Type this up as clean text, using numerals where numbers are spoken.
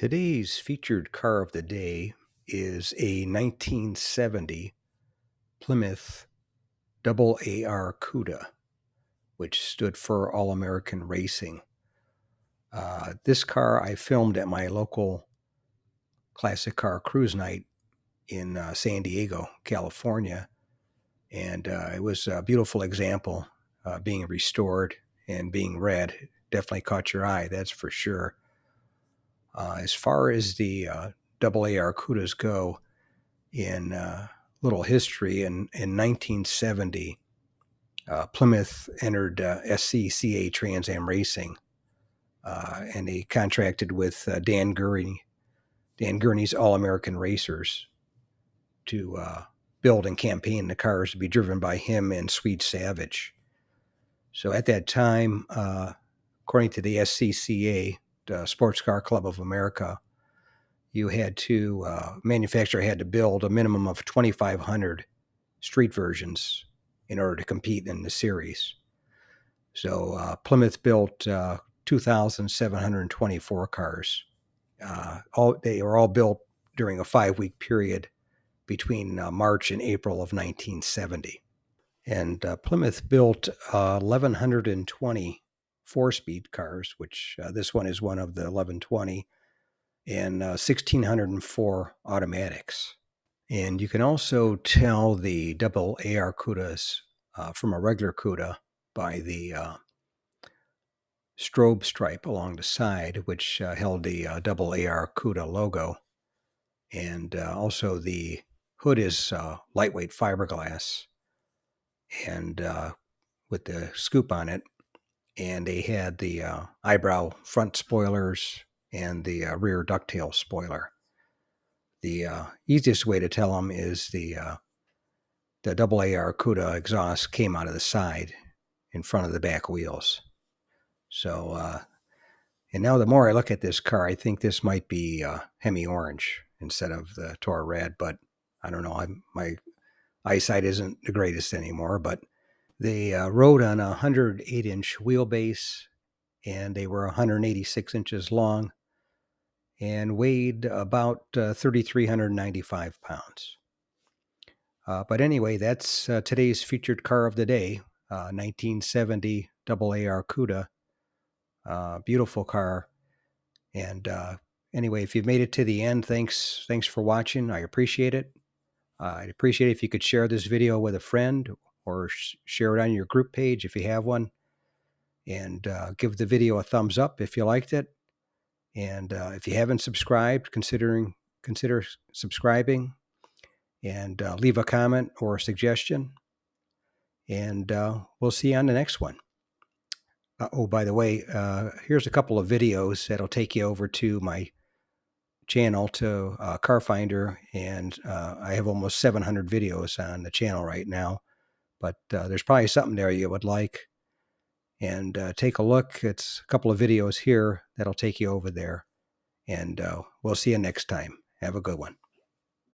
Today's featured car of the day is a 1970 Plymouth AAR Cuda, which stood for All American Racing. This car I filmed at my local classic car cruise night in San Diego, California, and it was a beautiful example being restored and being red. Definitely caught your eye, that's for sure. As far as the AAR Cudas go, in little history, in 1970, Plymouth entered SCCA Trans Am Racing, and they contracted with Dan Gurney's All American Racers to build and campaign the cars to be driven by him and Sweet Savage. So at that time, according to the SCCA, the Sports Car Club of America, you had to, manufacturer had to build a minimum of 2,500 street versions in order to compete in the series. So Plymouth built 2,724 cars. They were all built during a 5-week period between March and April of 1970. And Plymouth built 1,120 four-speed cars, which this one is one of the 1120, and 1,604 automatics. And you can also tell the AAR Cudas from a regular Cuda by the strobe stripe along the side, which held the AAR Cuda logo. And also the hood is lightweight fiberglass and with the scoop on it. And they had the eyebrow front spoilers and the rear ducktail spoiler. The easiest way to tell them is the AAR Cuda exhaust came out of the side in front of the back wheels. So, and now the more I look at this car, I think this might be Hemi Orange instead of the Toro Red, but I don't know. My eyesight isn't the greatest anymore, but they rode on a 108-inch wheelbase, and they were 186 inches long and weighed about 3,395 pounds. But anyway, that's today's featured car of the day, 1970 AAR Cuda. Beautiful car. And anyway, if you've made it to the end, thanks for watching. I appreciate it. I'd appreciate it if you could share this video with a friend or share it on your group page if you have one. And give the video a thumbs up if you liked it. And if you haven't subscribed, consider subscribing, and leave a comment or a suggestion. And we'll see you on the next one. Oh, by the way, here's a couple of videos that'll take you over to my channel, to Car Finder, and I have almost 700 videos on the channel right now, but there's probably something there you would like. And take a look. It's a couple of videos here that'll take you over there. And we'll see you next time. Have a good one.